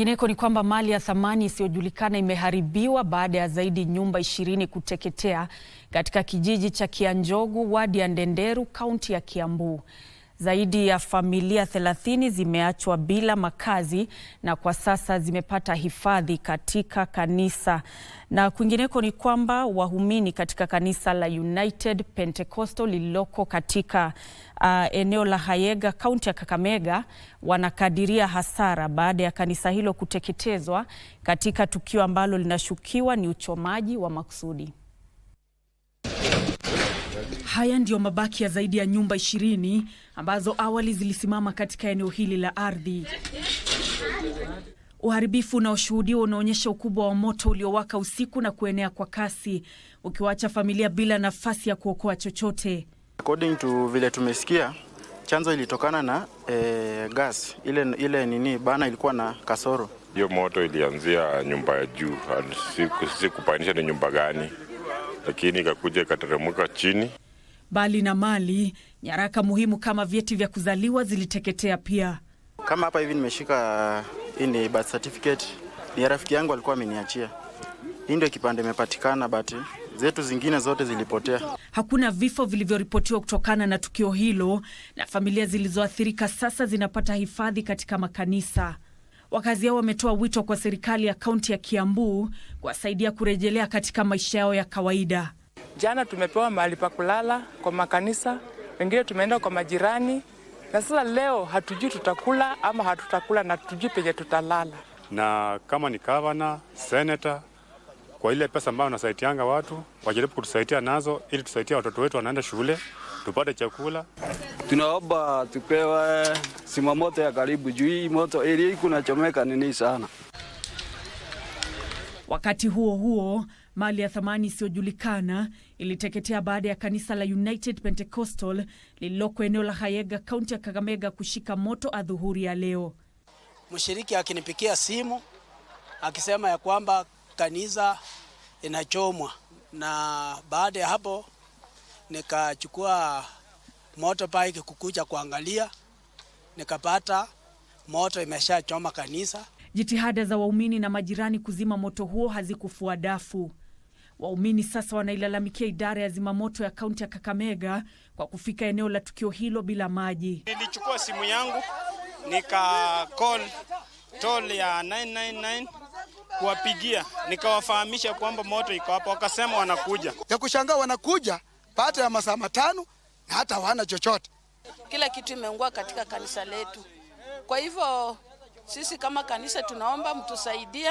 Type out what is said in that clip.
Ineko ni kwamba mali ya thamani isiyojulikana imeharibiwa baada ya zaidi nyumba 20 kuteketea katika kijiji cha Kianjogu, wadi ya Ndenderu, kaunti ya Kiambu. Zaidi ya familia 30 zimeachwa bila makazi na kwa sasa zimepata hifadhi katika kanisa. Na kwingineko ni kwamba waumini katika kanisa la United Pentecostal lililoko katika eneo la Hayega, kaunti ya Kakamega, wanakadiria hasara baada ya kanisa hilo kuteketezwa katika tukio ambalo linashukiwa ni uchomaji wa makusudi. Haya ndio mabaki ya zaidi ya nyumba 20 ambazo awali zilisimama katika eneo hili la ardhi. Uharibifu unaoshuhudiwa unaonyesha ukubwa wa moto uliowaka usiku na kuenea kwa kasi, ukiwacha familia bila nafasi ya kuokoa chochote. According to vile tumesikia, chanzo ilitokana na gas. Ile bana ilikuwa na kasoro. Hiyo moto ilianzia nyumba ya juu, sikupainisha ni nyumba gani, lakini ikakuja ikateremka chini. Bali na mali, nyaraka muhimu kama vyeti vya kuzaliwa ziliteketea pia. Kama hapa hivi nimeshika hii birth certificate, ni rafiki yangu alikuwa ameniachia. Hii ndio kipande imepatikana, but zetu zingine zote zilipotea. Hakuna vifo vilivyoripotiwa kutokana na tukio hilo, na familia zilizoathirika sasa zinapata hifadhi katika makanisa. Wakazi hao wametoa wito kwa serikali ya kaunti ya Kiambu kuwasaidia kurejelea katika maisha yao ya kawaida. Jana tumepewa mahali pa kulala kwa makanisa, wengine tumeenda kwa majirani, na sasa leo hatujui tutakula ama hatutakula na hatujui penye tutalala. Na kama ni governor, senator, kwa ile pesa ambayo nasaitianga watu, wajaribu kutusaidia nazo ili tusaidia watoto wetu wanaenda shule, tupate chakula. Tunaomba tupewe simamoto ya karibu juu hii moto ili kuna chomeka nini sana. Wakati huo huo, mali ya thamani isiyojulikana iliteketea baada ya kanisa la United Pentecostal lililoko eneo la Hayega, kaunti ya Kakamega kushika moto adhuhuri ya leo. Mshiriki akinipikia simu akisema ya kwamba kanisa inachomwa, na baada ya hapo nikachukua motorbike kukuja kuangalia, nikapata moto imeshachoma kanisa. Jitihada za waumini na majirani kuzima moto huo hazikufua dafu. Waumini sasa wanailalamikia idara ya zimamoto ya kaunti ya Kakamega kwa kufika eneo la tukio hilo bila maji. Nilichukua simu yangu nika call toll ya 999 kuwapigia, nikawafahamisha kwamba moto iko hapo, wakasema wanakuja. Ya kushangaa wanakuja baada ya masaa 5 na hata hawana chochote. Kila kitu imeungua katika kanisa letu. Kwa hivyo sisi kama kanisa tunaomba mtusaidie.